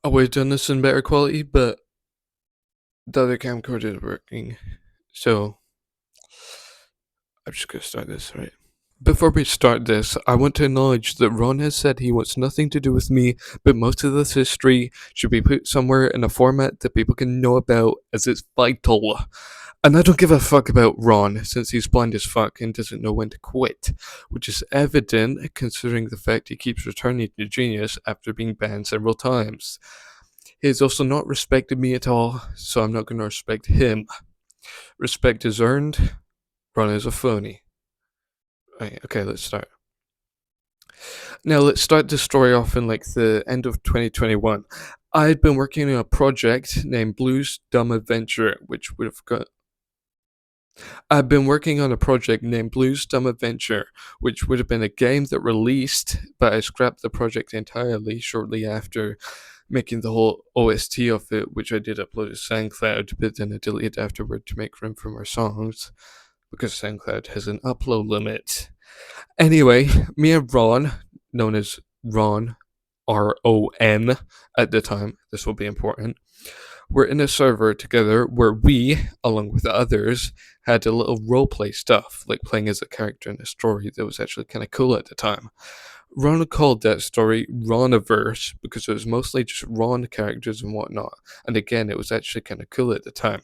I would have done this in better quality, but the other camcorder is working. So I'm just gonna start this, right? Before we start this, I want to acknowledge that Ron has said he wants nothing to do with me, but most of this history should be put somewhere in a format that people can know about as it's vital. And I don't give a fuck about Ron, since he's blind as fuck and doesn't know when to quit, which is evident considering the fact he keeps returning to Genius after being banned several times. He has also not respected me at all, so I'm not going to respect him. Respect is earned, Ron is a phony. Right, okay, let's start. Now let's start the story off in like the end of 2021. I had been working on a project named Blues Dumb Adventure, which would have got. I've been working on a project named Blues Dumb Adventure, which would have been a game that released, but I scrapped the project entirely shortly after making the whole OST of it, which I did upload to SoundCloud, but then I deleted afterward to make room for more songs, because SoundCloud has an upload limit. Anyway, me and Ron, known as Ron, RON at the time, this will be important, were in a server together where we, along with the others, had a little roleplay stuff, like playing as a character in a story that was actually kind of cool at the time. Ron called that story Roniverse because it was mostly just Ron characters and whatnot, and again, it was actually kind of cool at the time.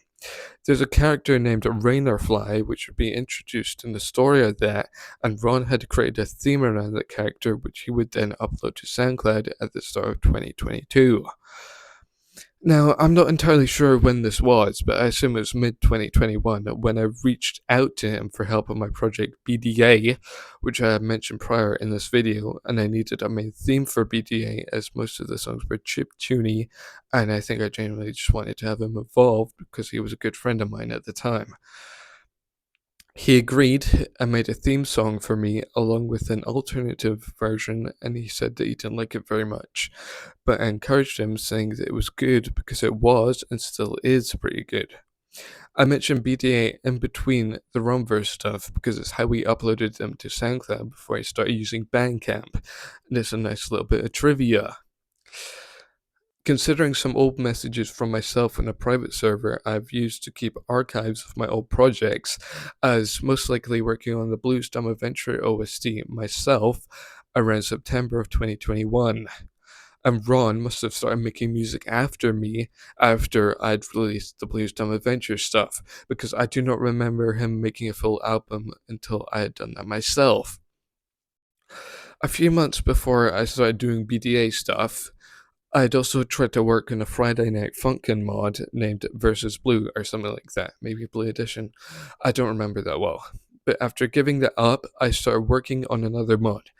There's a character named Rainerfly, which would be introduced in the story of that, and Ron had created a theme around that character, which he would then upload to SoundCloud at the start of 2022. Now, I'm not entirely sure when this was, but I assume it was mid 2021 when I reached out to him for help on my project BDA, which I had mentioned prior in this video, and I needed a main theme for BDA as most of the songs were chiptune, and I think I genuinely just wanted to have him involved because he was a good friend of mine at the time. He agreed and made a theme song for me along with an alternative version, and he said that he didn't like it very much. But I encouraged him, saying that it was good because it was and still is pretty good. I mentioned BDA in between the Rumverse stuff because it's how we uploaded them to SoundCloud before I started using Bandcamp. And it's a nice little bit of trivia. Considering some old messages from myself in a private server I've used to keep archives of my old projects, as most likely working on the Blues Dumb Adventure OST myself around September of 2021. And Ron must have started making music after me, after I'd released the Blues Dumb Adventure stuff, because I do not remember him making a full album until I had done that myself. A few months before I started doing BDA stuff, I'd also tried to work on a Friday Night Funkin' mod named Versus Blue or something like that, maybe Blue Edition. I don't remember that well. But after giving that up, I started working on another mod,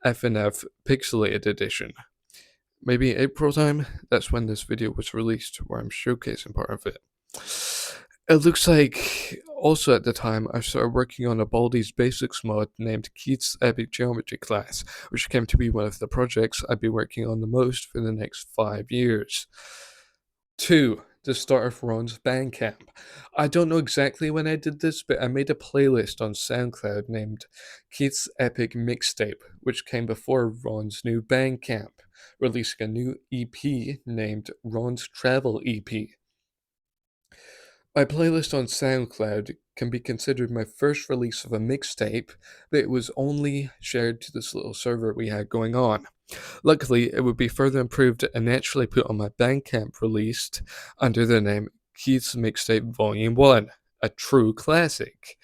FNF Pixelated Edition. Maybe April time, that's when this video was released, where I'm showcasing part of it. It looks like also at the time I started working on a Baldi's Basics mod named Keith's Epic Geometry class, which came to be one of the projects I'd be working on the most for the next 5 years. 2. The start of Ron's Bandcamp. I don't know exactly when I did this, but I made a playlist on SoundCloud named Keith's Epic Mixtape, which came before Ron's new Bandcamp, releasing a new EP named Ron's Travel EP. My playlist on SoundCloud can be considered my first release of a mixtape, but it was only shared to this little server we had going on. Luckily, it would be further improved and actually put on my Bandcamp released under the name Keith's Mixtape Volume 1, a true classic.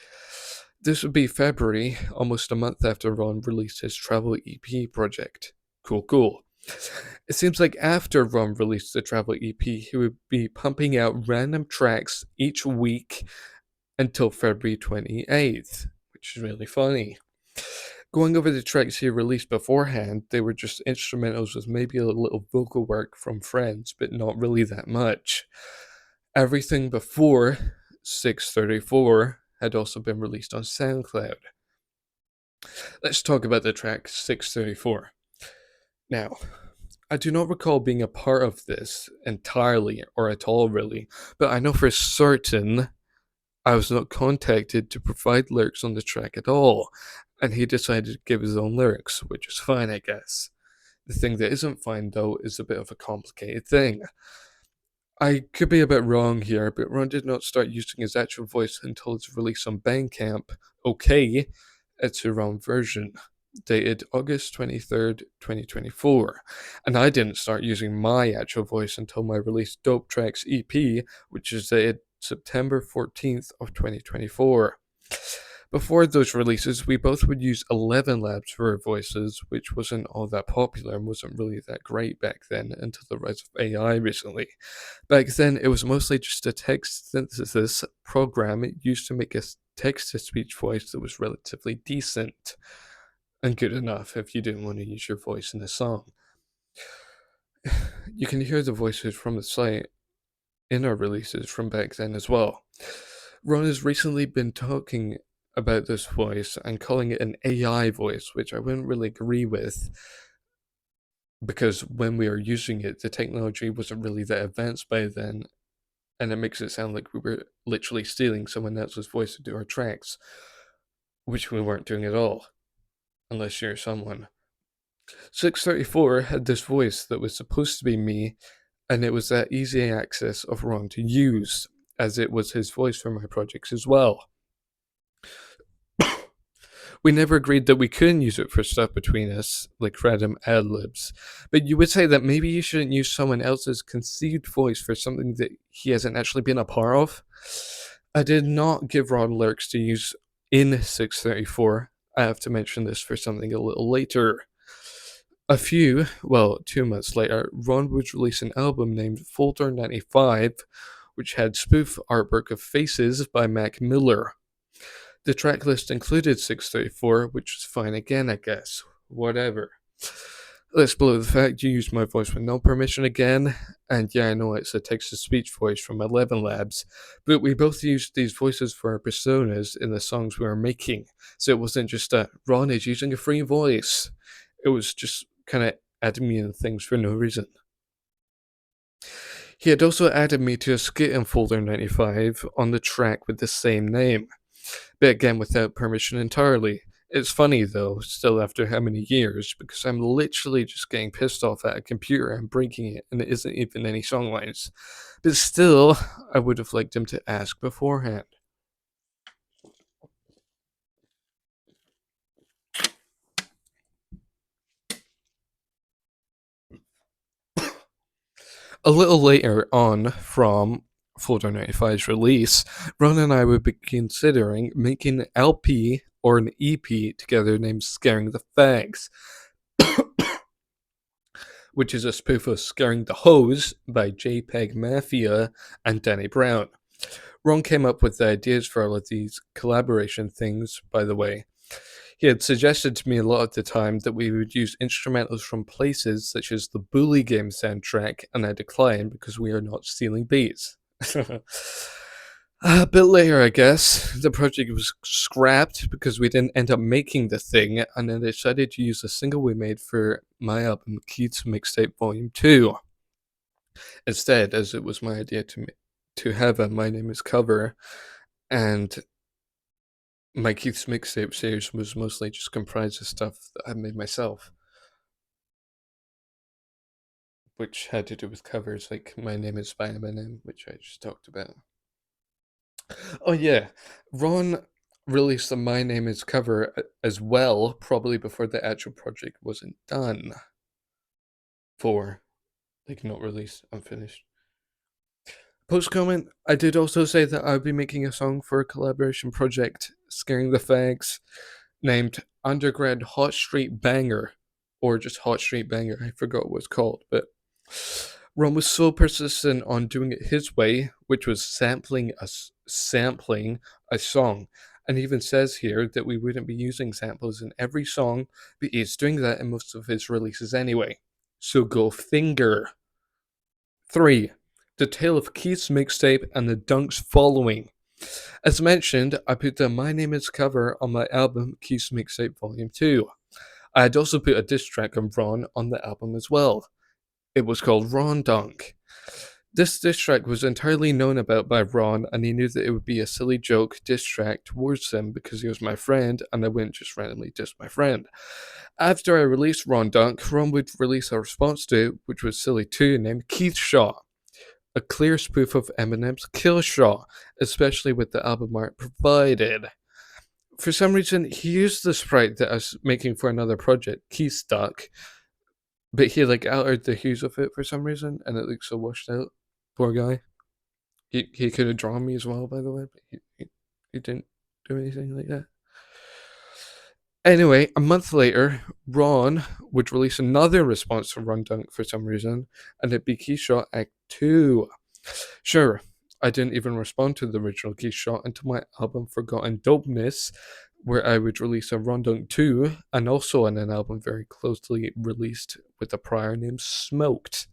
This would be February, almost a month after Ron released his travel EP project. Cool. It seems like after Ron released the travel EP, he would be pumping out random tracks each week until February 28th, which is really funny. Going over the tracks he released beforehand, they were just instrumentals with maybe a little vocal work from friends, but not really that much. Everything before 634 had also been released on SoundCloud. Let's talk about the track 634. Now, I do not recall being a part of this entirely or at all, really, but I know for certain I was not contacted to provide lyrics on the track at all, and he decided to give his own lyrics, which is fine, I guess. The thing that isn't fine, though, is a bit of a complicated thing. I could be a bit wrong here, but Ron did not start using his actual voice until its release on Bandcamp. Okay, ETSURON version, dated August 23rd, 2024. And I didn't start using my actual voice until my released Dope Tracks EP, which is dated September 14th of 2024. Before those releases, we both would use 11 Labs for our voices, which wasn't all that popular and wasn't really that great back then until the rise of AI recently. Back then, it was mostly just a text synthesis program used to make a text-to-speech voice that was relatively decent and good enough if you didn't want to use your voice in a song. You can hear the voices from the site in our releases from back then as well. Ron has recently been talking about this voice and calling it an AI voice, which I wouldn't really agree with, because when we were using it, the technology wasn't really that advanced by then, and it makes it sound like we were literally stealing someone else's voice to do our tracks, which we weren't doing at all, unless you're someone. 634 had this voice that was supposed to be me, and it was that easy access of Ron to use, as it was his voice for my projects as well. We never agreed that we couldn't use it for stuff between us, like random ad-libs, but you would say that maybe you shouldn't use someone else's conceived voice for something that he hasn't actually been a part of. I did not give Ron lyrics to use in 634. I have to mention this for something a little later. 2 months later, Ron would release an album named Folder 95, which had spoof artwork of faces by Mac Miller. The track list included 634, which was fine again, I guess. Whatever. Let's blow the fact you used my voice with no permission again, and yeah, I know it's a text-to-speech voice from 11 Labs, but we both used these voices for our personas in the songs we were making, so it wasn't just a Ron is using a free voice. It was just kind of adding me in things for no reason. He had also added me to a skit in Folder 95 on the track with the same name, but again without permission entirely. It's funny though, still after how many years, because I'm literally just getting pissed off at a computer and breaking it, and it isn't even any songlines. But still, I would have liked him to ask beforehand. A little later on from Folder 95's release, Ron and I would be considering making an LP or an EP together named Scaring the Fags, which is a spoof of Scaring the Hose by JPEG Mafia and Danny Brown. Ron came up with the ideas for all of these collaboration things, by the way. He had suggested to me a lot of the time that we would use instrumentals from places such as the Bully Game soundtrack, and I declined because we are not stealing beats. A bit later, I guess, the project was scrapped because we didn't end up making the thing, and I decided to use a single we made for my album Keith's Mixtape Volume 2. Instead, as it was my idea to have a My Name Is cover, and my Keith's Mixtape series was mostly just comprised of stuff that I made myself, which had to do with covers like My Name Is by Eminem, which I just talked about. Oh yeah, Ron released the My Name Is cover as well, probably before the actual project wasn't done. Not released, unfinished. Post comment, I did also say that I would be making a song for a collaboration project, Scaring the Fags, named Undergrad Hot Street Banger, or just Hot Street Banger, I forgot what it's called, but Ron was so persistent on doing it his way, which was sampling a song, and even says here that we wouldn't be using samples in every song, but he's doing that in most of his releases anyway. So go figure. 3. The Tale of Keith's Mixtape and the Dunks following. As mentioned, I put the My Name Is cover on my album Keith's Mixtape Volume 2. I had also put a diss track on Rawn on the album as well. It was called Rawn Dunk. This diss track was entirely known about by Rawn, and he knew that it would be a silly joke diss track towards him because he was my friend, and I wouldn't just randomly diss my friend. After I released Rawn Dunk, Rawn would release a response to it, which was silly too, named Keith Shaw, a clear spoof of Eminem's Kill Shaw, especially with the album art provided. For some reason, he used the sprite that I was making for another project, Keith Stuck, but he altered the hues of it for some reason, and it looks so washed out. Poor guy. He could have drawn me as well, by the way, but he didn't do anything like that. Anyway, a month later, Rawn would release another response to Run Dunk for some reason, and it'd be Keyshot Act 2. Sure, I didn't even respond to the original Keyshot until my album Forgotten Dopeness, where I would release a Run Dunk 2, and also on an album very closely released with a prior named Smoked.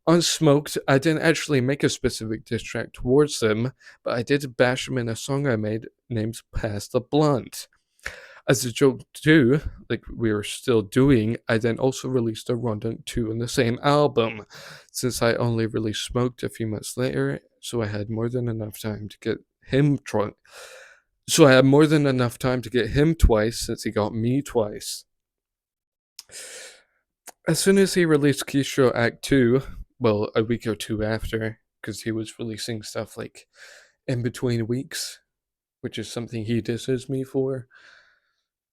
On Smoked, I didn't actually make a specific diss track towards them, but I did bash them in a song I made named Pass the Blunt. As a joke too, like we were still doing, I then also released a Run Dunk 2 on the same album, since I only released Smoked a few months later, so I had more than enough time to get him twice since he got me twice. As soon as he released Keyshow Act 2, well, a week or two after, because he was releasing stuff like in between weeks, which is something he disses me for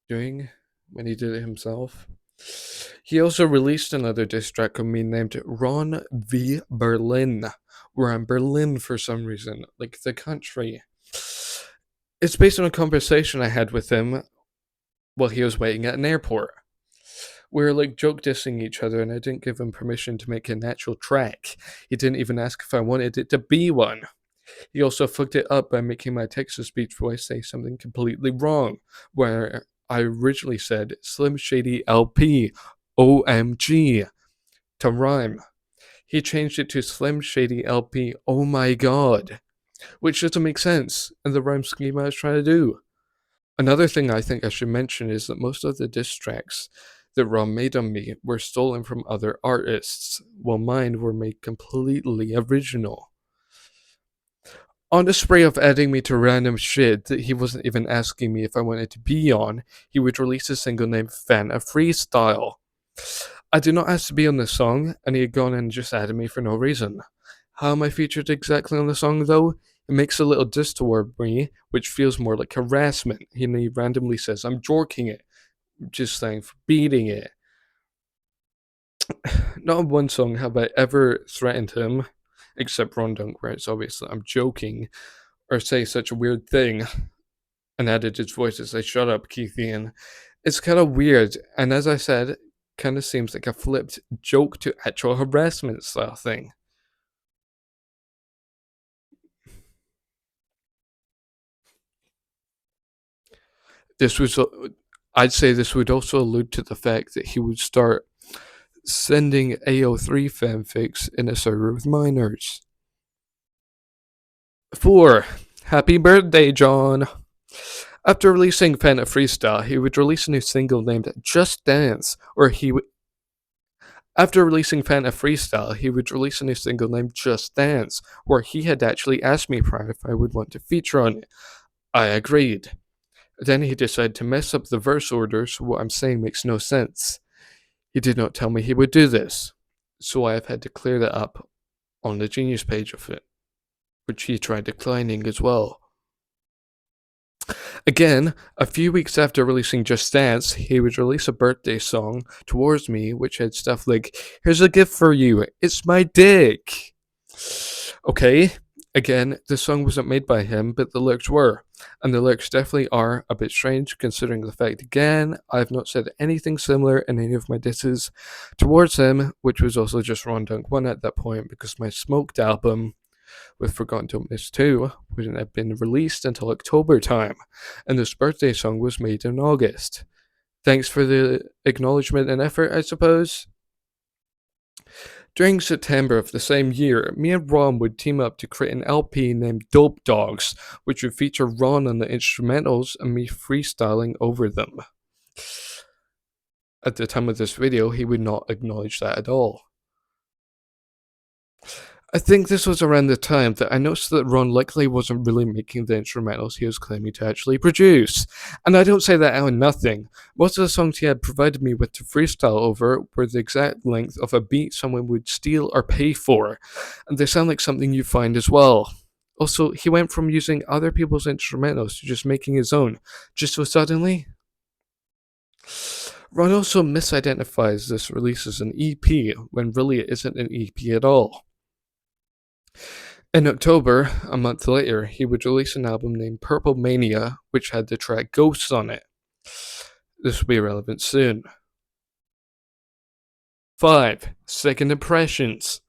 doing when he did it himself. He also released another diss track of me named Rawn v Berlin, where I'm Berlin for some reason, like the country. It's based on a conversation I had with him while he was waiting at an airport. We were joke dissing each other, and I didn't give him permission to make an actual track. He didn't even ask if I wanted it to be one. He also fucked it up by making my text-to-speech voice say something completely wrong, where I originally said Slim Shady LP, OMG, to rhyme. He changed it to Slim Shady LP, oh my god, which doesn't make sense in the rhyme scheme I was trying to do. Another thing I think I should mention is that most of the diss tracks that Rawn made on me were stolen from other artists, while mine were made completely original. On the spray of adding me to random shit that he wasn't even asking me if I wanted to be on, he would release a single named Fanta Freestyle. I did not ask to be on the song, and he had gone and just added me for no reason. How am I featured exactly on the song, though? It makes a little diss toward me, which feels more like harassment. He randomly says I'm jorking it, just saying for beating it. Not on one song have I ever threatened him, except Ron Dunk, where it's obviously I'm joking, or say such a weird thing, and added his voice to say, "Shut up, Keithian." It's kind of weird, and as I said, kind of seems like a flipped joke to actual harassment style thing. This was, I'd say this would also allude to the fact that he would start sending AO3 fanfics in a server with minors. 4. Happy birthday, John! After releasing Fanta Freestyle, he would release a new single named Just Dance, After releasing Fanta Freestyle, he would release a new single named Just Dance, where he had actually asked me prior if I would want to feature on it. I agreed. Then he decided to mess up the verse order, so what I'm saying makes no sense. He did not tell me he would do this, so I have had to clear that up on the Genius page of it, which he tried declining as well. Again, a few weeks after releasing Just Dance, he would release a birthday song towards me, which had stuff like, "Here's a gift for you, it's my dick." Okay, again, the song wasn't made by him, but the lyrics were, and the lyrics definitely are a bit strange considering the fact, again, I've not said anything similar in any of my disses towards him, which was also just Ron Dunk 1 at that point, because my Smoked album with Forgotten Dopeness 2 wouldn't have been released until October time, and this birthday song was made in August. Thanks for the acknowledgement and effort, I suppose. During September of the same year, me and Ron would team up to create an LP named Dope Dogs, which would feature Ron on the instrumentals and me freestyling over them. At the time of this video, he would not acknowledge that at all. I think this was around the time that I noticed that Ron likely wasn't really making the instrumentals he was claiming to actually produce. And I don't say that out of nothing. Most of the songs he had provided me with to freestyle over were the exact length of a beat someone would steal or pay for, and they sound like something you find as well. Also, he went from using other people's instrumentals to just making his own, just so suddenly. Ron also misidentifies this release as an EP, when really it isn't an EP at all. In October, a month later, he would release an album named Purple Mania, which had the track Ghosts on it. This will be relevant soon. 5. Second Impressions.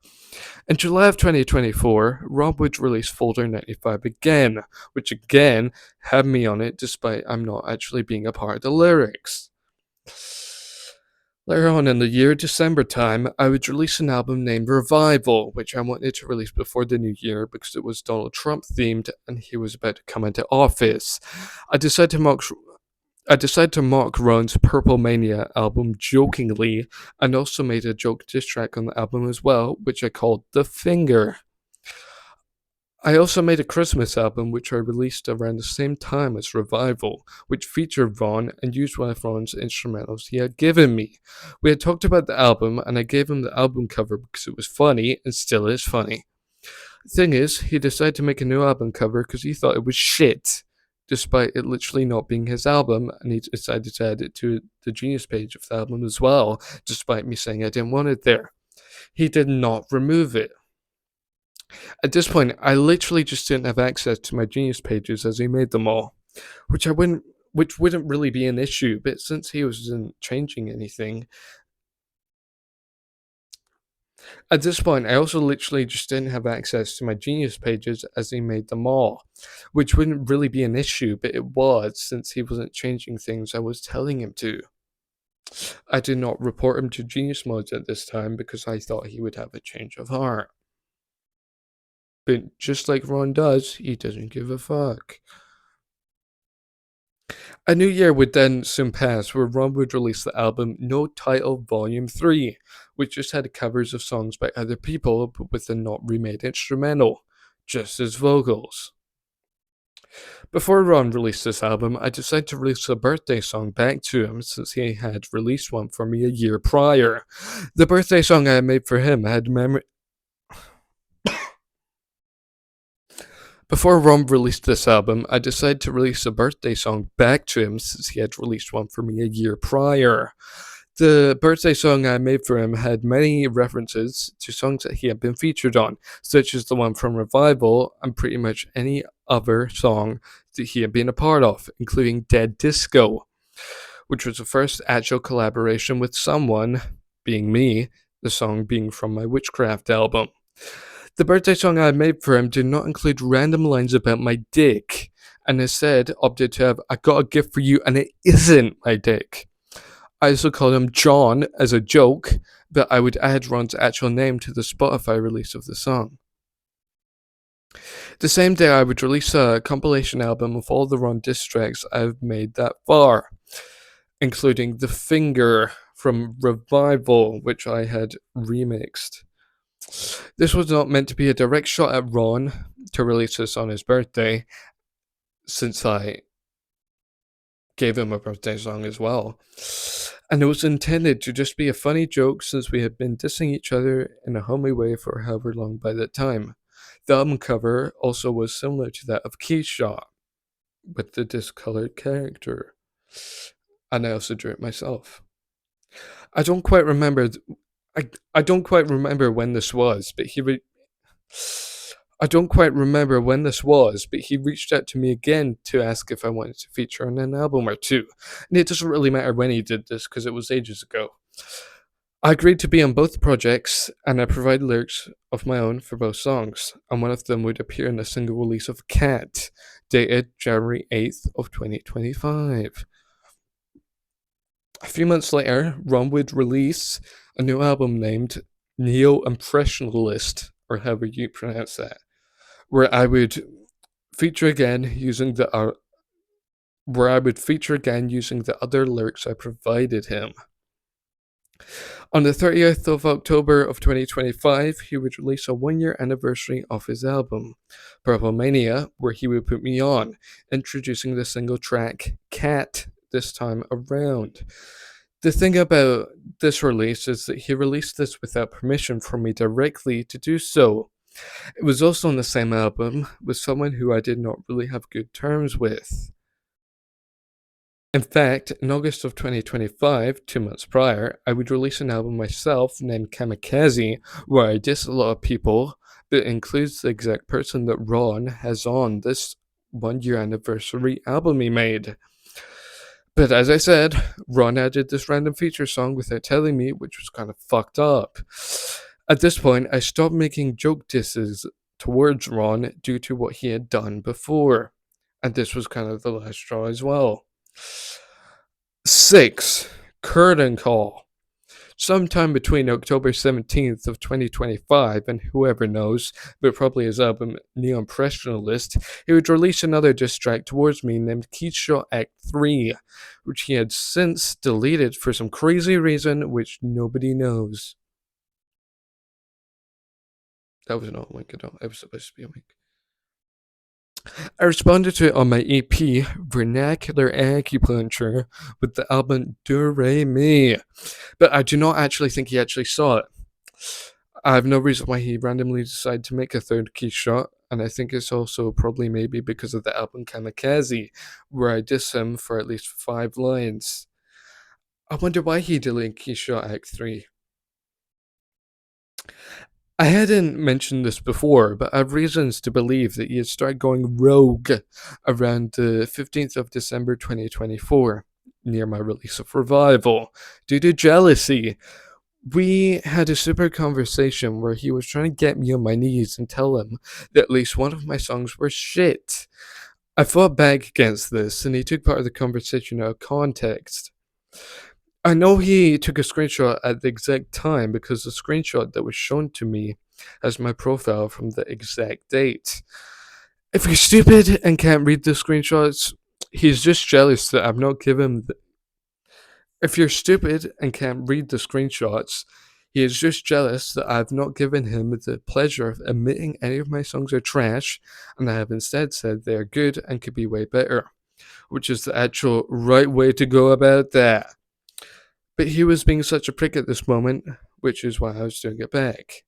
In July of 2024, Rob would release Folder 95 again, which again had me on it despite I'm not actually being a part of the lyrics. Later on in the year, December time, I would release an album named Revival, which I wanted to release before the new year because it was Donald Trump themed and he was about to come into office. I decided to mock Ron's Purple Mania album jokingly, and also made a joke diss track on the album as well, which I called The Finger. I also made a Christmas album which I released around the same time as Revival, which featured Ron and used one of Ron's instrumentals he had given me. We had talked about the album and I gave him the album cover because it was funny and still is funny. The thing is, he decided to make a new album cover because he thought it was shit, despite it literally not being his album, and he decided to add it to the Genius page of the album as well, despite me saying I didn't want it there. He did not remove it. At this point, I literally just didn't have access to my Genius pages as he made them all, which wouldn't really be an issue, but since he wasn't changing anything, at this point, I also literally just didn't have access to my Genius pages as he made them all, which wouldn't really be an issue, but it was since he wasn't changing things I was telling him to. I did not report him to Genius mods at this time because I thought he would have a change of heart. But just like Ron does, he doesn't give a fuck. A new year would then soon pass where Ron would release the album No Title Volume 3, which just had covers of songs by other people but with a not remade instrumental, just his vocals. Before Ron released this album, I decided to release a birthday song back to him since he had released one for me a year prior. The birthday song I had made for him had Before Ron released this album, I decided to release a birthday song back to him since he had released one for me a year prior. The birthday song I made for him had many references to songs that he had been featured on, such as the one from Revival and pretty much any other song that he had been a part of, including Dead Disco, which was the first actual collaboration with someone, being me, the song being from my Witchcraft album. The birthday song I made for him did not include random lines about my dick, and instead opted to have I got a gift for you and it isn't my dick. I also called him John as a joke, but I would add Ron's actual name to the Spotify release of the song. The same day I would release a compilation album of all the Ron diss tracks I've made that far, including The Finger from Revival, which I had remixed. This was not meant to be a direct shot at Ron to release this on his birthday, since I gave him a birthday song as well. And it was intended to just be a funny joke since we had been dissing each other in a homely way for however long by that time. The album cover also was similar to that of Keyshaw, with the discolored character. And I also drew it myself. I don't quite remember I don't quite remember when this was, but I don't quite remember when this was, but he reached out to me again to ask if I wanted to feature on an album or two. And it doesn't really matter when he did this because it was ages ago. I agreed to be on both projects, and I provided lyrics of my own for both songs, and one of them would appear in a single release of Cat, dated January 8th of 2025. A few months later, Ron would release a new album named Neo-Impressionalist, or however you pronounce that, where I would feature again using the other lyrics I provided him. On the 30th of October of 2025, he would release a 1 year anniversary of his album, Purple Mania, where he would put me on, introducing the single track Cat this time around. The thing about this release is that he released this without permission from me directly to do so. It was also on the same album with someone who I did not really have good terms with. In fact, in August of 2025, 2 months prior, I would release an album myself named Kamikaze, where I diss a lot of people, but includes the exact person that Rawn has on this 1 year anniversary album he made. But as I said, Ron added this random feature song without telling me, which was kind of fucked up. At this point, I stopped making joke disses towards Ron due to what he had done before. And this was kind of the last straw as well. 6. Curtain Call. Sometime between October 17th of 2025 and whoever knows, but probably his album Neon Impressionalist, he would release another diss track towards me named Keyshaw Act 3, which he had since deleted for some crazy reason which nobody knows. That was not a wink at all. It was supposed to be a wink. I responded to it on my EP, Vernacular Acupuncture, with the album Do Re Mi, but I do not actually think he actually saw it. I have no reason why he randomly decided to make a third key shot, and I think it's also probably maybe because of the album Kamikaze, where I diss him for at least 5 lines. I wonder why he deleted Key Shot Act 3. I hadn't mentioned this before, but I have reasons to believe that he had started going rogue around the 15th of December 2024, near my release of Revival, due to jealousy. We had a super conversation where he was trying to get me on my knees and tell him that at least one of my songs were shit. I fought back against this, and he took part of the conversation out of context. I know he took a screenshot at the exact time because the screenshot that was shown to me has my profile from the exact date. If you're stupid and can't read the screenshots, he's just jealous that I've not given him. If you're stupid and can't read the screenshots, he is just jealous that I've not given him the pleasure of admitting any of my songs are trash, and I have instead said they are good and could be way better, which is the actual right way to go about that. But he was being such a prick at this moment, which is why I was doing it back.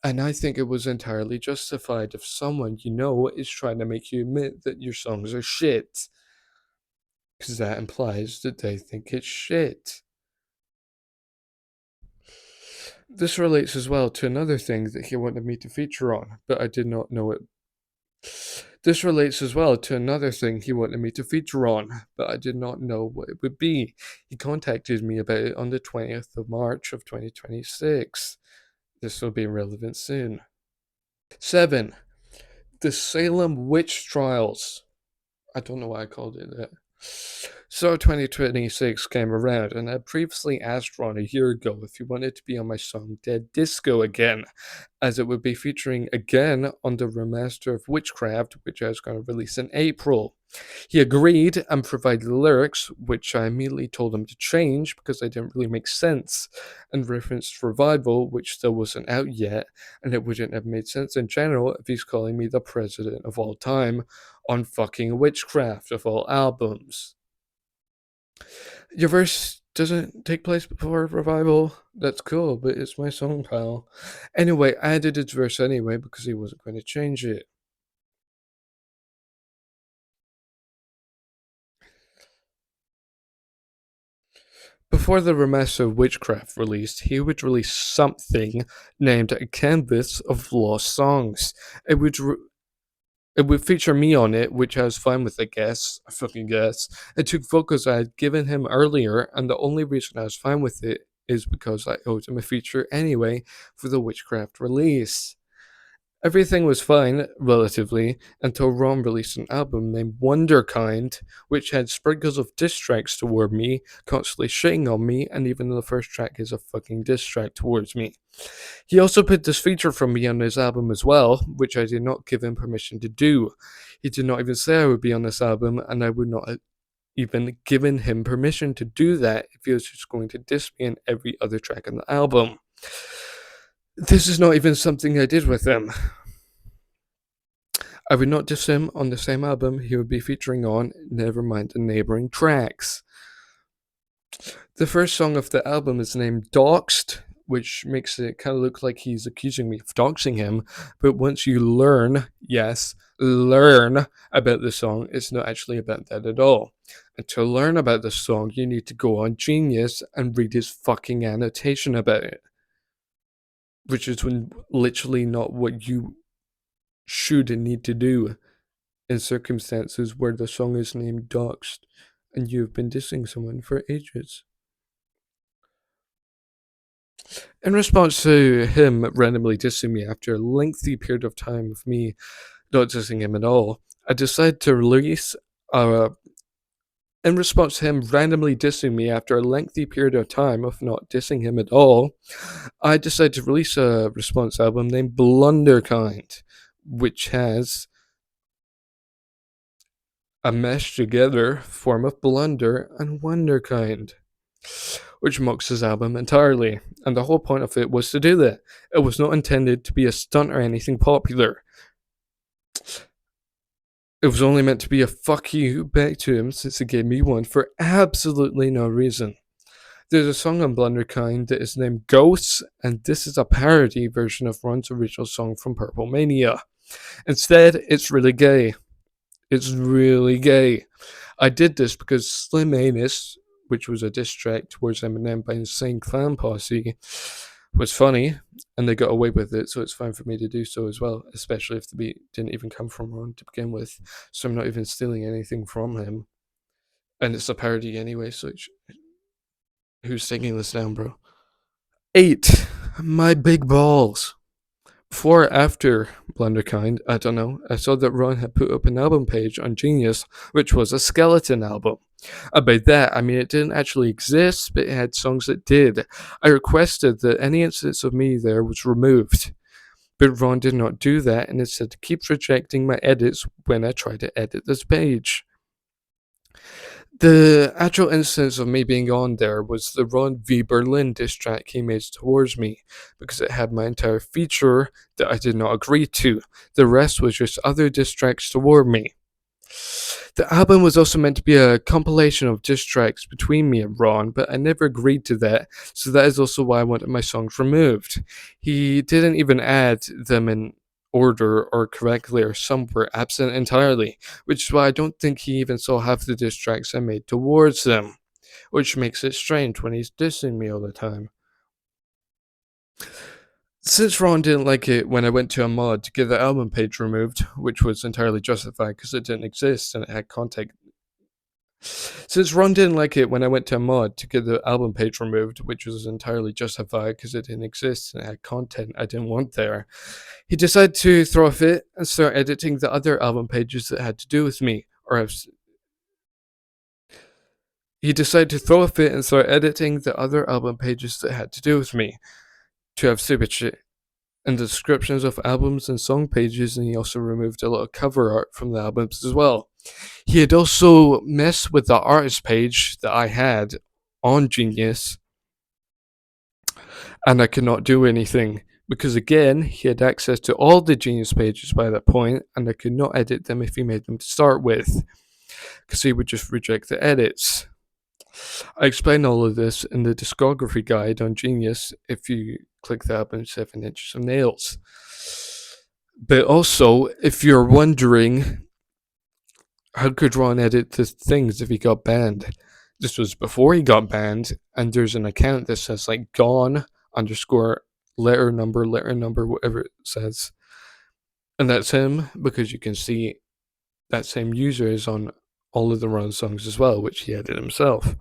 And I think it was entirely justified if someone you know is trying to make you admit that your songs are shit. Because that implies that they think it's shit. This relates as well to another thing that he wanted me to feature on, but I did not know it. This relates as well to another thing he wanted me to feature on, but I did not know what it would be. He contacted me about it on the 20th of March of 2026. This will be relevant soon. 7. The Salem Witch Trials. I don't know why I called it that. So 2026 came around, and I previously asked Ron a year ago if he wanted to be on my song Dead Disco again, as it would be featuring again on the remaster of Witchcraft, which I was going to release in April. He agreed and provided lyrics, which I immediately told him to change because they didn't really make sense, and referenced Revival, which still wasn't out yet, and it wouldn't have made sense in general if he's calling me the president of all time on fucking Witchcraft of all albums. Your verse doesn't take place before Revival. That's cool, but it's my song, pal. Anyway, I added its verse anyway because he wasn't going to change it. Before the remaster of Witchcraft released, he would release something named A Canvas of Lost Songs. It would feature me on it, which I was fine with, I guess. I fucking guess. It took vocals I had given him earlier, and the only reason I was fine with it is because I owed him a feature anyway for the Witchcraft release. Everything was fine, relatively, until Ron released an album named Wonderkind, which had sprinkles of diss tracks toward me, constantly shitting on me, and even the first track is a fucking diss track towards me. He also put this feature from me on his album as well, which I did not give him permission to do. He did not even say I would be on this album, and I would not even given him permission to do that if he was just going to diss me in every other track on the album. This is not even something I did with him. I would not diss him on the same album he would be featuring on, never mind the neighboring tracks. The first song of the album is named Doxed, which makes it kind of look like he's accusing me of doxing him, but once you learn, yes, learn about the song, it's not actually about that at all. And to learn about the song, you need to go on Genius and read his fucking annotation about it, which is literally not what you should and need to do in circumstances where the song is named Doxed and you've been dissing someone for ages. In response to him randomly dissing me after a lengthy period of time of me not dissing him at all, I decided to release in response to him randomly dissing me after a lengthy period of time of not dissing him at all, I decided to release a response album named Blunderkind, which has a meshed together form of blunder and wonderkind, which mocks his album entirely, and the whole point of it was to do that. It was not intended to be a stunt or anything popular. It was only meant to be a fuck you back to him since he gave me one for absolutely no reason. There's a song on Blunderkind that is named Ghosts, and this is a parody version of Ron's original song from Purple Mania. Instead, it's really gay. It's really gay. I did this because Slim Anus, which was a diss track towards Eminem by Insane Clown Posse, was funny, and they got away with it, so it's fine for me to do so as well, especially if the beat didn't even come from Ron to begin with, so I'm not even stealing anything from him. And it's a parody anyway, so who's taking this down, bro? 8. My big balls. Before or after Blunderkind, I don't know, I saw that Ron had put up an album page on Genius, which was a skeleton album. By that, I mean it didn't actually exist, but it had songs that did. I requested that any instance of me there was removed, but Ron did not do that and instead keeps rejecting my edits when I try to edit this page. The actual instance of me being on there was the Ron v. Berlin diss track he made towards me, because it had my entire feature that I did not agree to. The rest was just other diss tracks toward me. The album was also meant to be a compilation of diss tracks between me and Ron, but I never agreed to that, so that is also why I wanted my songs removed. He didn't even add them in order or correctly, or some were absent entirely, which is why I don't think he even saw half the diss tracks I made towards them, which makes it strange when he's dissing me all the time. Since Ron didn't like it when I went to a mod to get the album page removed, which was entirely justified because it didn't exist and it had content. Since Ron didn't like it when I went to a mod to get the album page removed, which was entirely justified because it didn't exist and it had content I didn't want there, he decided to throw a fit and start editing the other album pages that had to do with me, he decided to throw a fit and start editing the other album pages that had to do with me, to have stupid shit and the descriptions of albums and song pages, and he also removed a lot of cover art from the albums as well. He had also messed with the artist page that I had on Genius, and I could not do anything because, again, he had access to all the Genius pages by that point, and I could not edit them if he made them to start with, because he would just reject the edits. I explain all of this in the discography guide on Genius if you click the album 7 Inches of Nails. But also, if you're wondering, how could Ron edit the things if he got banned? This was before he got banned, and there's an account that says like gone underscore letter number, whatever it says. And that's him, because you can see that same user is on all of the Ron songs as well, which he edited himself.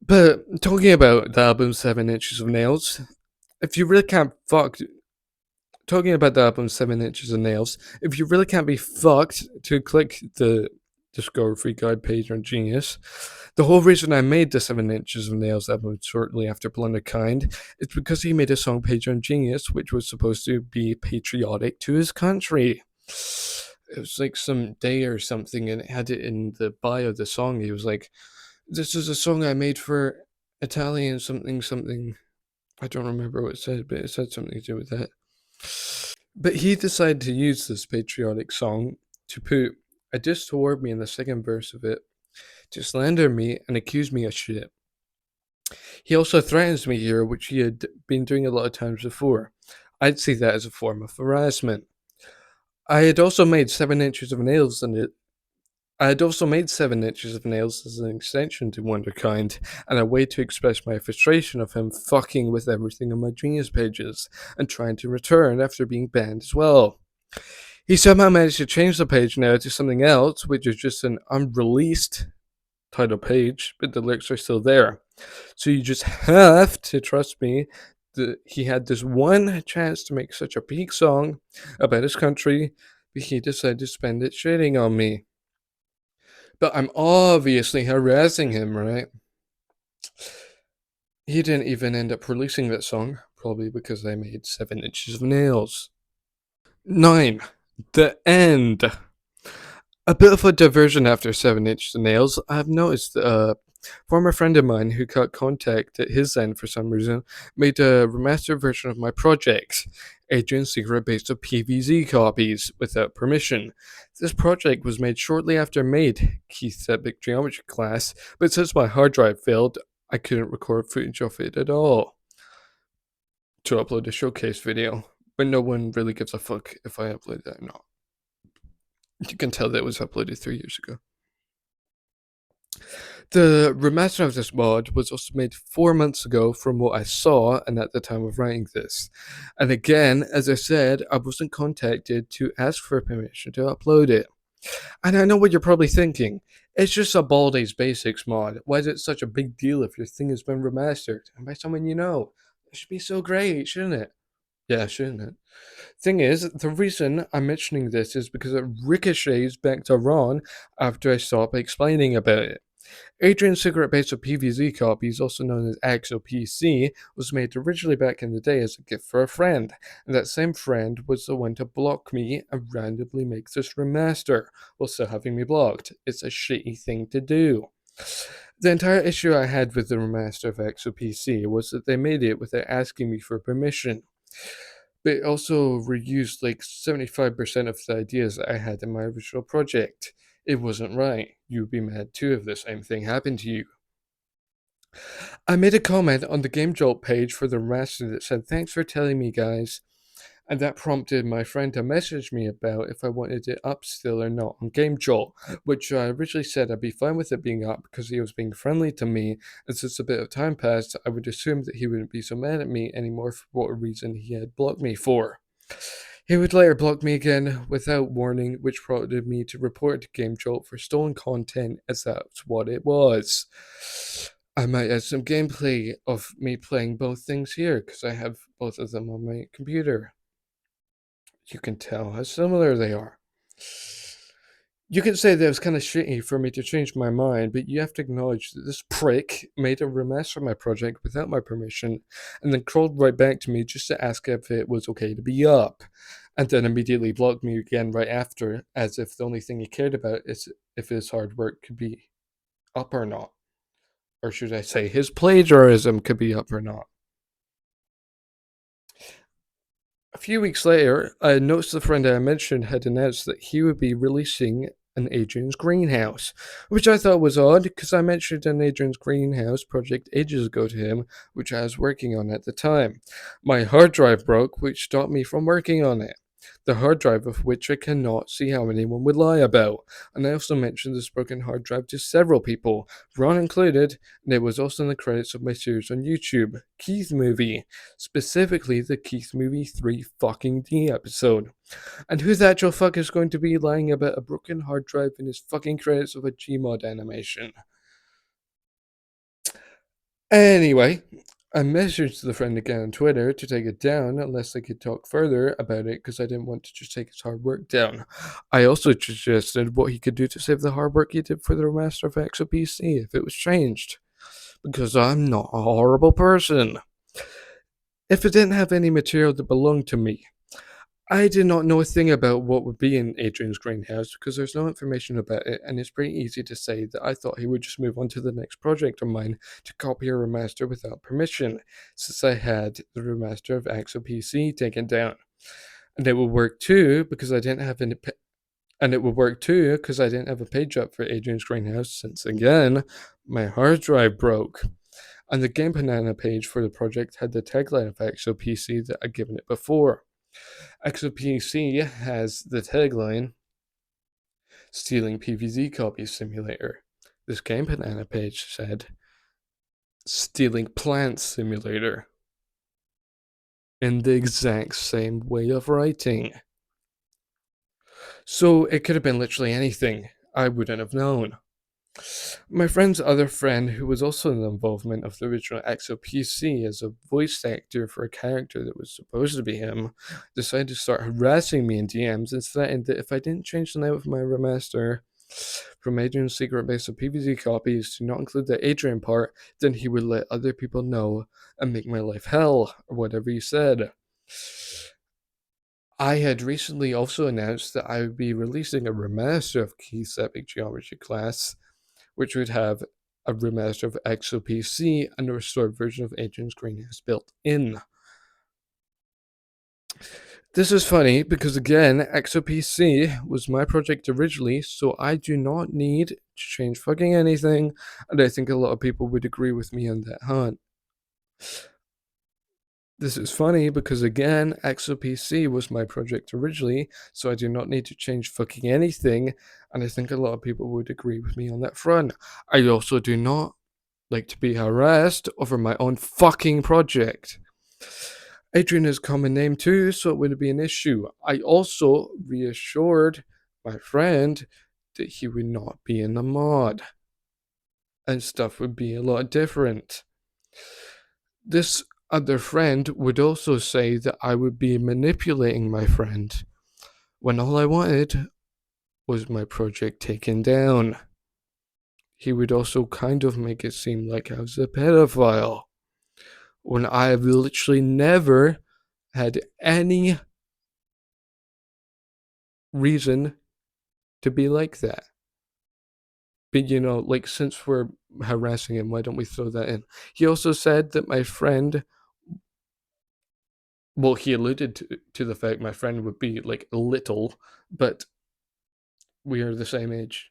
But talking about the album 7 Inches of Nails, if you really can't talking about the album 7 Inches of Nails, if you really can't be fucked to click the discography guide page on Genius, the whole reason I made the 7 Inches of Nails album shortly after Blunderkind is because he made a song page on Genius which was supposed to be patriotic to his country. It was like some day or something, and it had it in the bio of the song. He was like, "This is a song I made for Italian something something." I don't remember what it said, but it said something to do with that. But he decided to use this patriotic song to put a diss toward me in the second verse of it, to slander me and accuse me of shit. He also threatens me here, which he had been doing a lot of times before. I'd see that as a form of harassment. I had also made 7 inches of nails in it. I had also made 7 inches of nails as an extension to Wonderkind, and a way to express my frustration of him fucking with everything on my Genius pages, and trying to return after being banned as well. He somehow managed to change the page now to something else, which is just an unreleased title page, but the lyrics are still there. So you just have to trust me that he had this one chance to make such a peak song about his country, but he decided to spend it shitting on me. But I'm obviously harassing him, right? He didn't even end up releasing that song, probably because I made 7 inches of nails. 9. The end. A bit of a diversion after 7 inches of nails. I've noticed a former friend of mine who got contact at his end for some reason made a remastered version of my project, Agent Secret, based on PVZ copies without permission. This project was made shortly after I made Keith's epic geometry class, but since my hard drive failed, I couldn't record footage of it at all to upload a showcase video. But no one really gives a fuck if I upload that or not. You can tell that it was uploaded 3 years ago. The remaster of this mod was also made 4 months ago from what I saw and at the time of writing this. And again, as I said, I wasn't contacted to ask for permission to upload it. And I know what you're probably thinking. It's just a Baldi's Basics mod. Why is it such a big deal if your thing has been remastered? And by someone you know. It should be so great, shouldn't it? Yeah, shouldn't it? Thing is, the reason I'm mentioning this is because it ricochets back to Rawn after I stop explaining about it. Adrian's cigarette base of PVZ copies, also known as AXOPC, was made originally back in the day as a gift for a friend, and that same friend was the one to block me and randomly make this remaster, while still having me blocked. It's a shitty thing to do. The entire issue I had with the remaster of AXOPC was that they made it without asking me for permission. But it also reused like 75% of the ideas I had in my original project. It wasn't right. You'd be mad too if the same thing happened to you. I made a comment on the Game Jolt page for the remaster that said, "Thanks for telling me, guys." And that prompted my friend to message me about if I wanted it up still or not on Game Jolt, which I originally said I'd be fine with it being up because he was being friendly to me, and since a bit of time passed, I would assume that he wouldn't be so mad at me anymore for what reason he had blocked me for. He would later block me again without warning, which prompted me to report to Game Jolt for stolen content, as that's what it was. I might add some gameplay of me playing both things here, because I have both of them on my computer. You can tell how similar they are. You can say that it was kind of shitty for me to change my mind, but you have to acknowledge that this prick made a remaster of my project without my permission, and then crawled right back to me just to ask if it was okay to be up, and then immediately blocked me again right after, as if the only thing he cared about is if his hard work could be up or not. Or should I say, his plagiarism could be up or not. A few weeks later, I noticed the friend I mentioned had announced that he would be releasing an Adrian's Greenhouse, which I thought was odd because I mentioned an Adrian's Greenhouse project ages ago to him, which I was working on at the time. My hard drive broke, which stopped me from working on it. The hard drive of which I cannot see how anyone would lie about. And I also mentioned this broken hard drive to several people, Ron included, and it was also in the credits of my series on YouTube, Keith Movie, specifically the Keith Movie 3 fucking D episode. And who the actual fuck is going to be lying about a broken hard drive in his fucking credits of a Gmod animation? Anyway, I messaged the friend again on Twitter to take it down unless they could talk further about it because I didn't want to just take his hard work down. I also suggested what he could do to save the hard work he did for the remaster of AXOPC if it was changed. Because I'm not a horrible person. If it didn't have any material that belonged to me, I did not know a thing about what would be in Adrian's greenhouse because there's no information about it, and it's pretty easy to say that I thought he would just move on to the next project of mine to copy a remaster without permission, since I had the remaster of AXOPC taken down. And it would work too because I didn't have any. And it would work too because I didn't have a page up for Adrian's greenhouse, since again, my hard drive broke. And the Game Banana page for the project had the tagline of AXOPC that I'd given it before. AXOPC has the tagline, Stealing PVZ Copy Simulator. This Game Banana page said, Stealing Plant Simulator. In the exact same way of writing. So it could have been literally anything. I wouldn't have known. My friend's other friend, who was also in the involvement of the original AXOPC as a voice actor for a character that was supposed to be him, decided to start harassing me in DMs and threatened that if I didn't change the name of my remaster from Adrian's secret base of PVZ copies to not include the Adrian part, then he would let other people know and make my life hell, or whatever he said. I had recently also announced that I would be releasing a remaster of Keith's Epic Geometry class, which would have a remaster of AXOPC and a restored version of Adrian's greenhouse built in. This is funny because, again, AXOPC was my project originally, so I do not need to change fucking anything, and I think a lot of people would agree with me on that hunt. This is funny because, again, AXOPC was my project originally, so I do not need to change fucking anything, and I think a lot of people would agree with me on that front. I also do not like to be harassed over my own fucking project. Adrian is a common name too, so it wouldn't be an issue. I also reassured my friend that he would not be in the mod, and stuff would be a lot different. This other friend would also say that I would be manipulating my friend, when all I wanted was my project taken down. He would also kind of make it seem like I was a pedophile, when I have literally never had any reason to be like that. But like, since we're harassing him, why don't we throw that in? He also said that my friend, well, he alluded to the fact my friend would be like little, but we are the same age.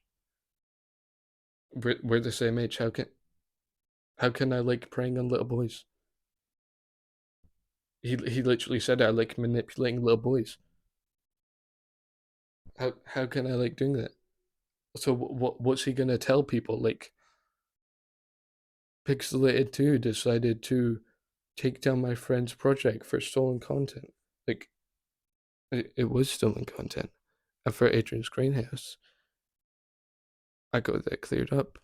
We're the same age. How can I like preying on little boys? He literally said I like manipulating little boys. How can I like doing that? So what's he gonna tell people? Like, Pixelated 2 decided to take down my friend's project for stolen content. Like, it was stolen content. And for Adrian's greenhouse, I got that cleared up.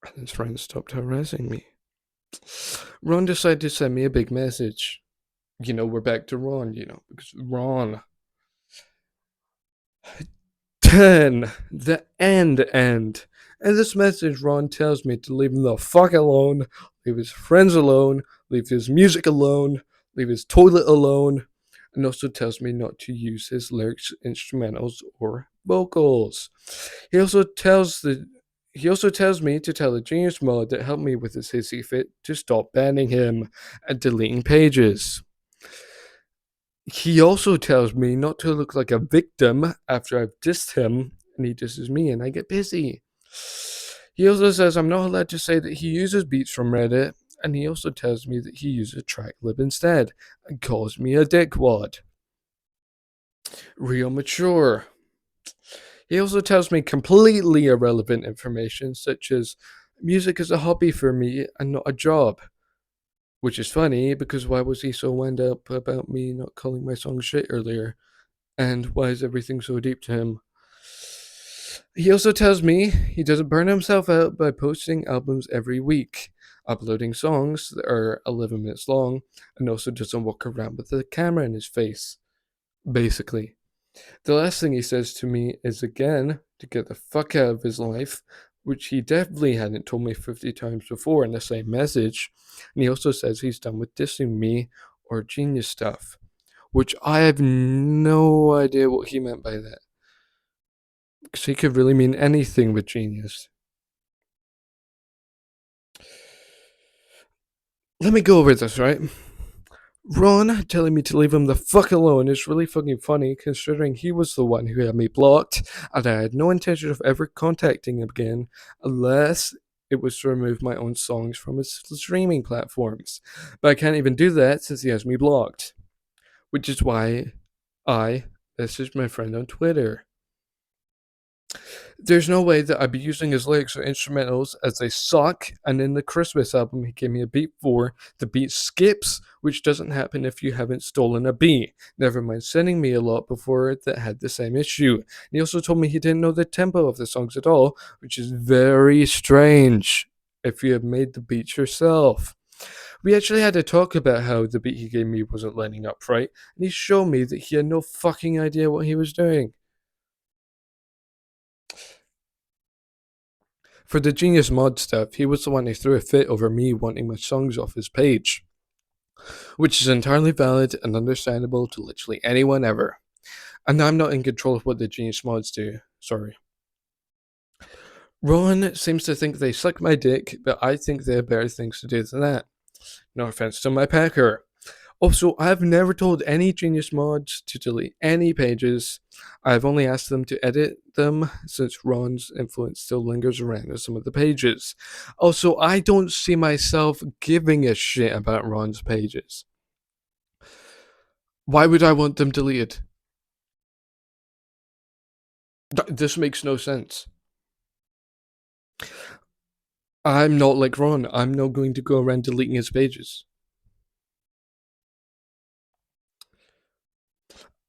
And his friend stopped harassing me. Ron decided to send me a big message. We're back to Ron, because Ron. 10. The end. In this message, Ron tells me to leave him the fuck alone, leave his friends alone, leave his music alone, leave his toilet alone, and also tells me not to use his lyrics, instrumentals, or vocals. He also tells me to tell the genius mod that helped me with his hissy fit to stop banning him and deleting pages. He also tells me not to look like a victim after I've dissed him, and he disses me, and I get busy. He also says I'm not allowed to say that he uses beats from Reddit, and he also tells me that he uses TrackLib instead, and calls me a dickwad. Real mature. He also tells me completely irrelevant information, such as music is a hobby for me and not a job. Which is funny, because why was he so wound up about me not calling my song shit earlier? And why is everything so deep to him? He also tells me he doesn't burn himself out by posting albums every week, uploading songs that are 11 minutes long, and also doesn't walk around with a camera in his face. Basically. The last thing he says to me is, again, to get the fuck out of his life, which he definitely hadn't told me 50 times before in the same message. And he also says he's done with dissing me or genius stuff. which I have no idea what he meant by that. Because he could really mean anything with genius. Let me go over this, right? Ron telling me to leave him the fuck alone is really fucking funny, considering he was the one who had me blocked, and I had no intention of ever contacting him again, unless it was to remove my own songs from his streaming platforms. But I can't even do that since he has me blocked. Which is why I messaged my friend on Twitter. There's no way that I'd be using his lyrics or instrumentals as they suck, and in the Christmas album he gave me a beat for, the beat skips, which doesn't happen if you haven't stolen a beat. Never mind sending me a lot before that had the same issue. And he also told me he didn't know the tempo of the songs at all, which is very strange if you have made the beats yourself. We actually had to talk about how the beat he gave me wasn't lining up right, and he showed me that he had no fucking idea what he was doing. For the Genius Mod stuff, he was the one who threw a fit over me wanting my songs off his page, which is entirely valid and understandable to literally anyone ever. And I'm not in control of what the Genius Mods do, sorry. Rawn seems to think they suck my dick, but I think they have better things to do than that. No offense to my packer. Also, I've never told any Genius Mods to delete any pages. I've only asked them to edit them, since Ron's influence still lingers around on some of the pages. Also, I don't see myself giving a shit about Ron's pages. Why would I want them deleted? This makes no sense. I'm not like Ron. I'm not going to go around deleting his pages.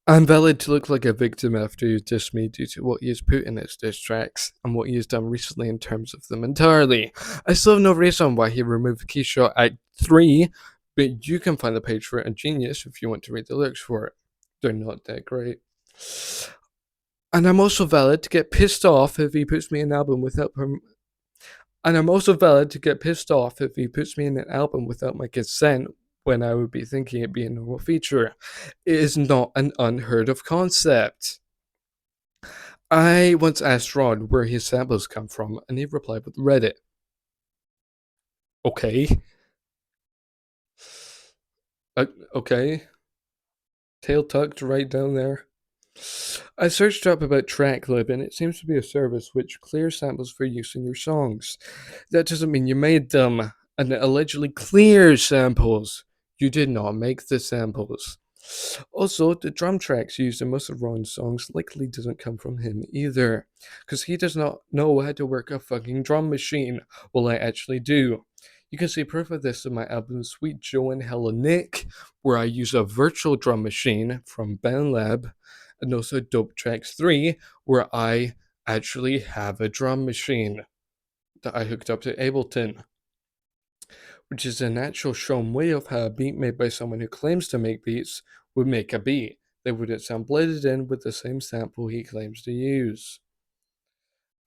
I'm valid to look like a victim after you diss me due to what he has put in his diss tracks and what he has done recently in terms of them entirely. I still have no reason why he removed Keyshot Act 3, but you can find the page for it on Genius if you want to read the lyrics for it. They're not that great. And I'm also valid to get pissed off if he puts me in an album without And I'm also valid to get pissed off if he puts me in an album without my consent when I would be thinking it'd be a normal feature. It is not an unheard of concept. I once asked Ron where his samples come from, and he replied with Reddit. Okay. Okay. Tail tucked right down there. I searched up about TrackLib, and it seems to be a service which clears samples for use in your songs. That doesn't mean you made them, and it allegedly clears samples. You did not make the samples. Also, the drum tracks used in most of Ron's songs likely doesn't come from him either, because he does not know how to work a fucking drum machine. Well, I actually do. You can see proof of this in my album Sweet Joe and Hella Nick, where I use a virtual drum machine from BandLab, and also Dope Tracks 3, where I actually have a drum machine that I hooked up to Ableton, which is a natural shown way of how a beat made by someone who claims to make beats would make a beat. They wouldn't sound blended in with the same sample he claims to use.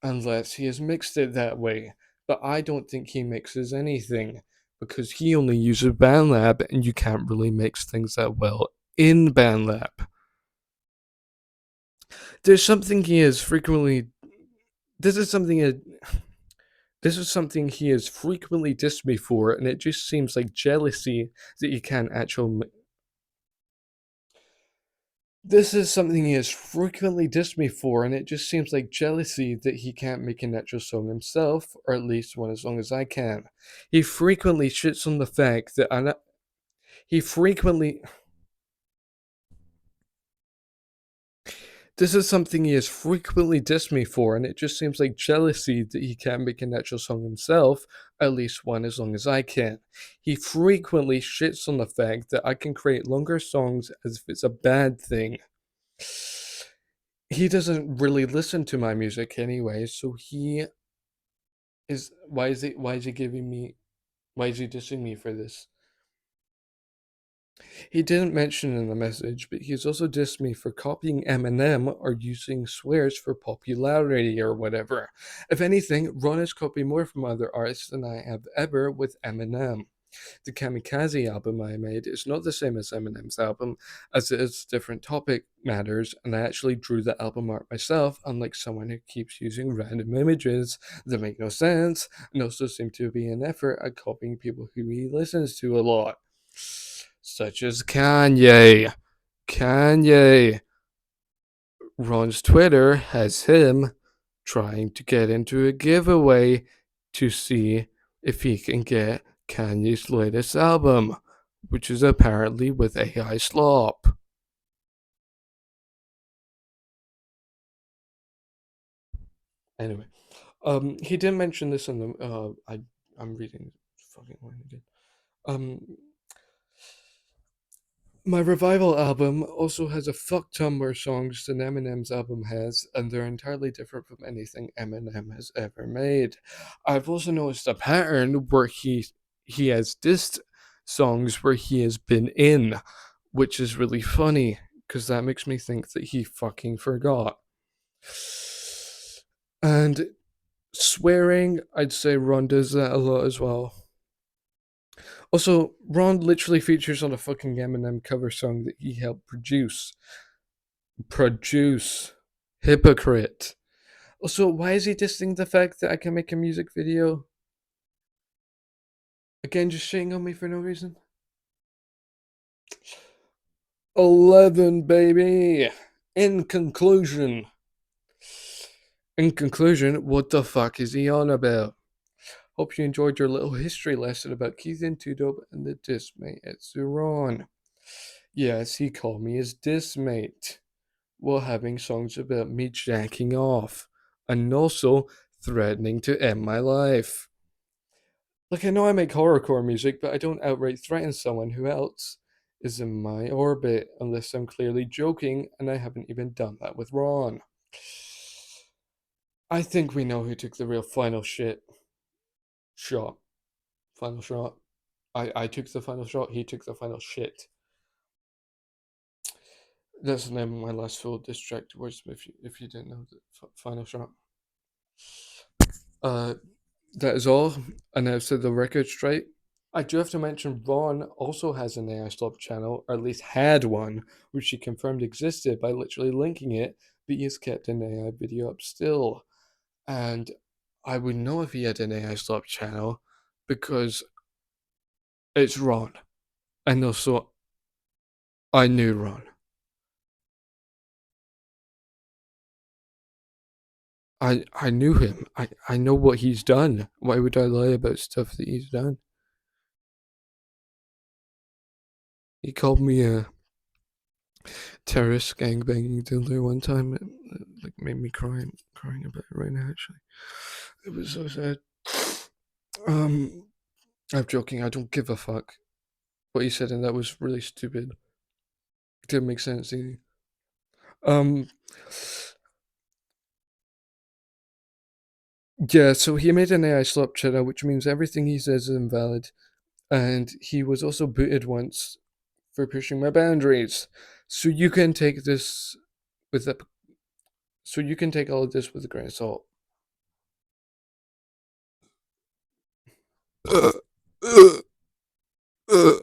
Unless he has mixed it that way. But I don't think he mixes anything, because he only uses BandLab, and you can't really mix things that well in BandLab. There's something he is frequently. This is something he has frequently dissed me for, and it just seems like jealousy that he can't actually. This is something he has frequently dissed me for, and it just seems like jealousy that he can't make a natural song himself, or at least one as long as I can. He frequently shits on the fact that he frequently. This is something he has frequently dissed me for, and it just seems like jealousy that he can't make a natural song himself, at least one as long as I can. He frequently shits on the fact that I can create longer songs as if it's a bad thing. He doesn't really listen to my music anyway, so why is he dissing me for this? He didn't mention in the message, but he's also dissed me for copying Eminem or using swears for popularity or whatever. If anything, Ron has copied more from other artists than I have ever with Eminem. The Kamikaze album I made is not the same as Eminem's album, as it is different topic matters, and I actually drew the album art myself, unlike someone who keeps using random images that make no sense, and also seem to be an effort at copying people who he listens to a lot. Such as Kanye. Kanye. Ron's Twitter has him trying to get into a giveaway to see if he can get Kanye's latest album, which is apparently with AI slop. Anyway, he didn't mention this in the. I'm reading fucking one again. Um, My Revival album also has a fuck ton more songs than Eminem's album has, and they're entirely different from anything Eminem has ever made. I've also noticed a pattern where he has dissed songs where he has been in, which is really funny, because that makes me think that he fucking forgot. And swearing, I'd say Ron does that a lot as well. Also, Ron literally features on a fucking Eminem cover song that he helped produce. Produce. Hypocrite. Also, why is he dissing the fact that I can make a music video? Again, just shitting on me for no reason? 11, baby! In conclusion. What the fuck is he on about? Hope you enjoyed your little history lesson about Keith and Tudope and the dismate ETSURON. Yes, he called me his dismate while having songs about me jacking off and also threatening to end my life. Like, I know I make horrorcore music, but I don't outright threaten someone who else is in my orbit unless I'm clearly joking, and I haven't even done that with Rawn. I think we know who took the real final shot. Final shot. I took the final shot, he took the final shit. That's the name of my last full distract words if you didn't know the final shot. That is all. And I've said the record straight. I do have to mention Rawn also has an AI Slop channel, or at least had one, which she confirmed existed by literally linking it, but he has kept an AI video up still. And I would know if he had an AI Slop channel because it's Rawn. And also, I knew Rawn. I knew him. I know what he's done. Why would I lie about stuff that he's done? He called me a terrorist gangbanging dildo one time. It like made me crying about it right now. Actually, it was so sad. I'm joking. I don't give a fuck what he said, and that was really stupid. It didn't make sense either. Um, yeah. So he made an AI slop channel, which means everything he says is invalid, and he was also booted once for pushing my boundaries. So you can take this with a. So you can take all of this with a grain of salt. Uh, uh, uh.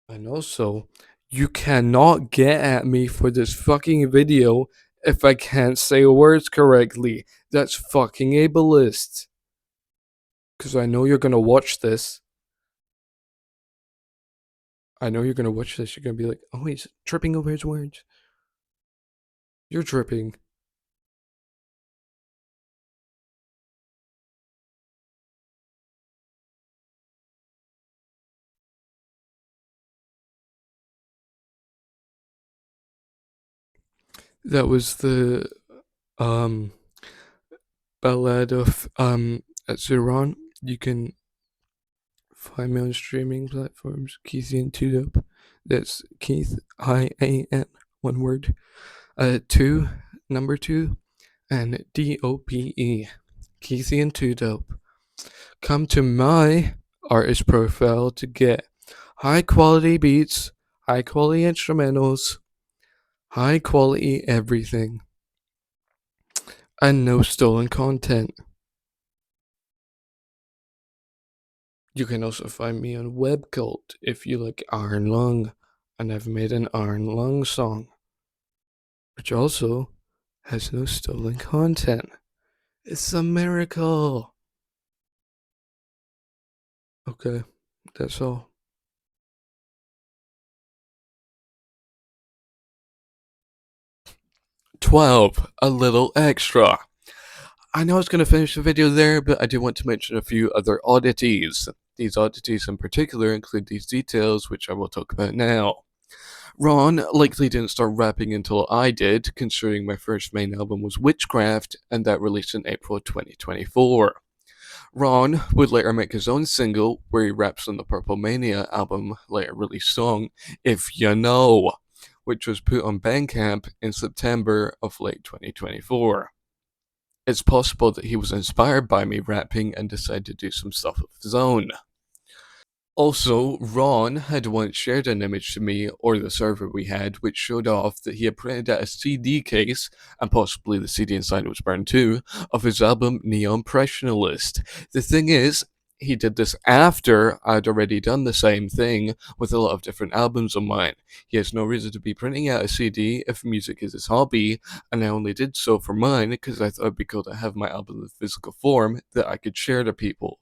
And also, you cannot get at me for this fucking video if I can't say words correctly. That's fucking ableist. Because I know you're gonna watch this. I know you're gonna watch this. You're gonna be like, oh, he's tripping over his words. You're tripping. That was the um Ballad of ETSURON. You can find me on streaming platforms. Keith and Tudope. That's Keith IAN, one word. Two, number two, and DOPE. Keithy and Tudope. Come to my artist profile to get high quality beats, high quality instrumentals, high quality everything, and no stolen content. You can also find me on Webcult if you like Iron Lung, and I've made an Iron Lung song, which also has no stolen content. It's a miracle! Okay, that's all. 12. A little extra. I know I was going to finish the video there, but I do want to mention a few other oddities. These oddities in particular include these details, which I will talk about now. Rawn likely didn't start rapping until I did, considering my first main album was Witchcraft, and that released in April 2024. Rawn would later make his own single, where he raps on the Purple Mania album later released song, If You Know, which was put on Bandcamp in September of late 2024. It's possible that he was inspired by me rapping and decided to do some stuff of his own. Also, Rawn had once shared an image to me, or the server we had, which showed off that he had printed out a CD case, and possibly the CD inside was burned too, of his album Neon Impressionalist. The thing is, he did this after I'd already done the same thing with a lot of different albums of mine. He has no reason to be printing out a CD if music is his hobby, and I only did so for mine because I thought it'd be cool to have my album in physical form that I could share to people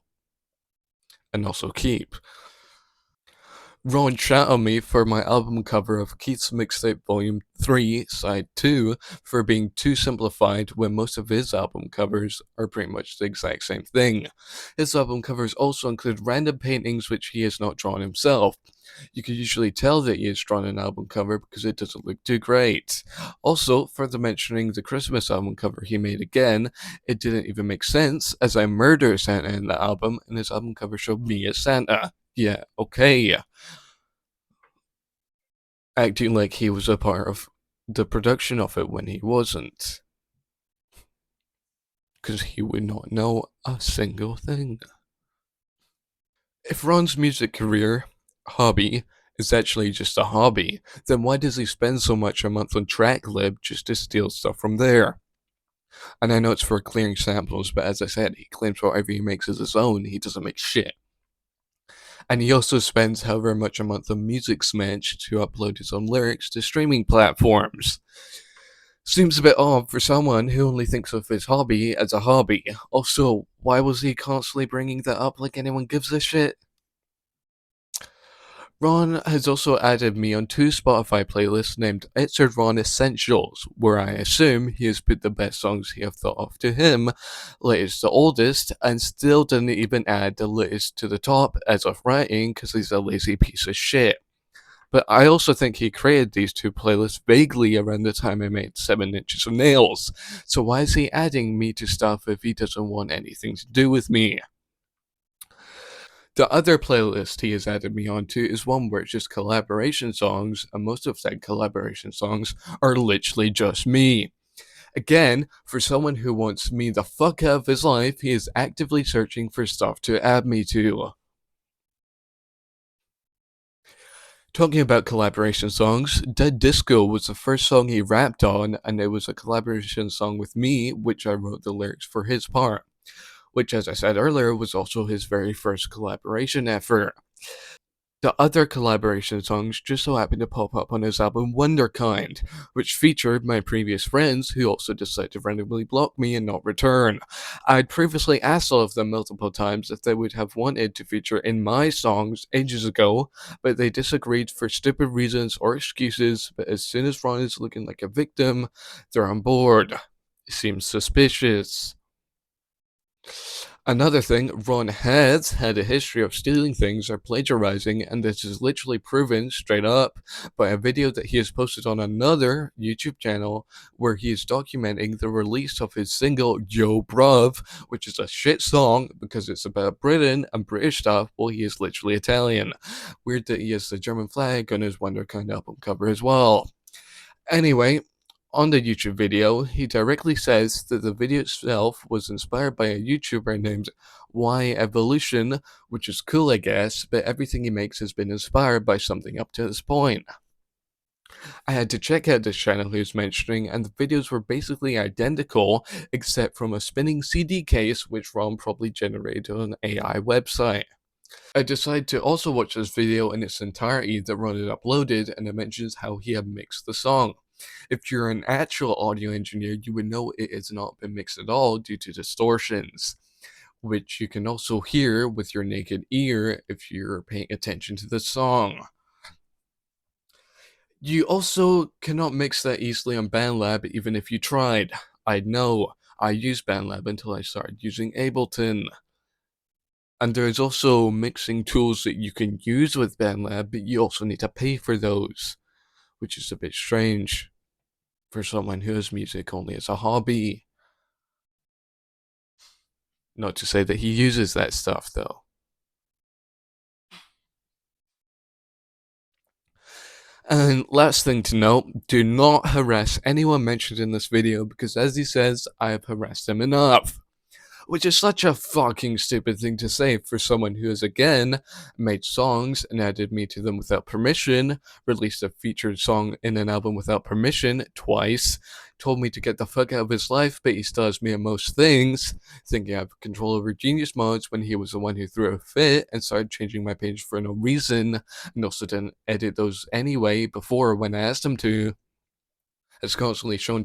and also keep. Rawn chat on me for my album cover of Keith's Mixtape Volume 3, Side 2, for being too simplified when most of his album covers are pretty much the exact same thing. His album covers also include random paintings which he has not drawn himself. You can usually tell that he has drawn an album cover because it doesn't look too great. Also, further mentioning the Christmas album cover he made again, it didn't even make sense as I murder Santa in the album and his album cover showed me as Santa. Yeah, okay. Acting like he was a part of the production of it when he wasn't. Because he would not know a single thing. If Ron's music career, hobby, is actually just a hobby, then why does he spend so much a month on TrackLib just to steal stuff from there? And I know it's for clearing samples, but as I said, he claims whatever he makes is his own, he doesn't make shit. And he also spends however much a month on Music Smash to upload his own lyrics to streaming platforms. Seems a bit odd for someone who only thinks of his hobby as a hobby. Also, why was he constantly bringing that up like anyone gives a shit? Ron has also added me on 2 Spotify playlists named ETSURON Essentials, where I assume he has put the best songs he have thought of to him, latest to oldest, and still didn't even add the latest to the top as of writing because he's a lazy piece of shit. But I also think he created these 2 playlists vaguely around the time I made 7 Inches of Nails. So why is he adding me to stuff if he doesn't want anything to do with me? The other playlist he has added me onto is one where it's just collaboration songs, and most of said collaboration songs are literally just me. Again, for someone who wants me the fuck out of his life, he is actively searching for stuff to add me to. Talking about collaboration songs, Dead Disco was the first song he rapped on, and it was a collaboration song with me, which I wrote the lyrics for his part. Which, as I said earlier, was also his very first collaboration effort. The other collaboration songs just so happened to pop up on his album Wonderkind, which featured my previous friends who also decided to randomly block me and not return. I'd previously asked all of them multiple times if they would have wanted to feature in my songs ages ago, but they disagreed for stupid reasons or excuses, but as soon as Ron is looking like a victim, they're on board. Seems suspicious. Another thing, Ron has had a history of stealing things or plagiarizing, and this is literally proven straight up by a video that he has posted on another YouTube channel where he is documenting the release of his single Yo Bruv, which is a shit song because it's about Britain and British stuff while he is literally Italian. Weird that he has the German flag on his Wonderkind album cover as well. Anyway, on the YouTube video, he directly says that the video itself was inspired by a YouTuber named Y Evolution, which is cool, I guess, but everything he makes has been inspired by something up to this point. I had to check out this channel he was mentioning, and the videos were basically identical, except from a spinning CD case which Ron probably generated on an AI website. I decided to also watch this video in its entirety that Ron had uploaded, and it mentions how he had mixed the song. If you're an actual audio engineer, you would know it has not been mixed at all due to distortions, which you can also hear with your naked ear if you're paying attention to the song. You also cannot mix that easily on BandLab even if you tried. I know, I used BandLab until I started using Ableton. And there's also mixing tools that you can use with BandLab, but you also need to pay for those, which is a bit strange for someone who has music only as a hobby. Not to say that he uses that stuff, though. And last thing to note, do not harass anyone mentioned in this video because as he says, I have harassed him enough. Which is such a fucking stupid thing to say for someone who has again made songs and added me to them without permission, released a featured song in an album without permission twice, told me to get the fuck out of his life, but he still has me in most things, thinking I have control over Genius Mods when he was the one who threw a fit and started changing my page for no reason, and also didn't edit those anyway before when I asked him to. Has constantly shown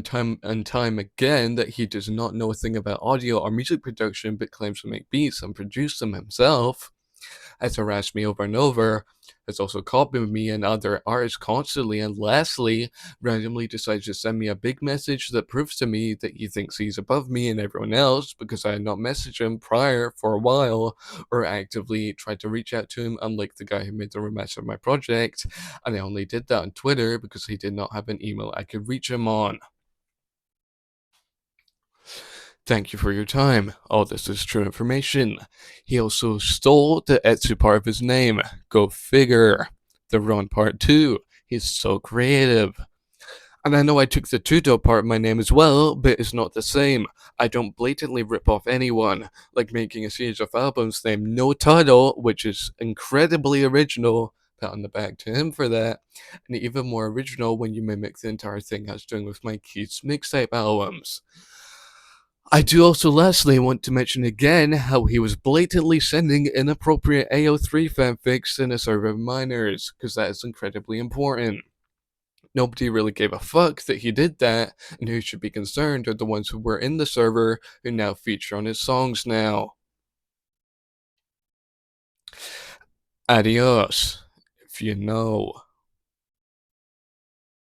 time and time again that he does not know a thing about audio or music production but claims to make beats and produce them himself, has harassed me over and over, has also copied me and other artists constantly, and lastly, randomly decides to send me a big message that proves to me that he thinks he's above me and everyone else because I had not messaged him prior for a while or actively tried to reach out to him, unlike the guy who made the remaster of my project, and I only did that on Twitter because he did not have an email I could reach him on. Thank you for your time. All this is true information. He also stole the Etsu part of his name. Go figure. The Rawn part too. He's so creative. And I know I took the Tudo part of my name as well, but it's not the same. I don't blatantly rip off anyone, like making a series of albums named No Title, which is incredibly original. Pat on the back to him for that. And even more original when you mimic the entire thing I was doing with my Keats mixtape albums. I do also lastly want to mention again how he was blatantly sending inappropriate AO3 fanfics in a server of minors, because that is incredibly important. Nobody really gave a fuck that he did that, and who should be concerned are the ones who were in the server who now feature on his songs now. Adios, if you know.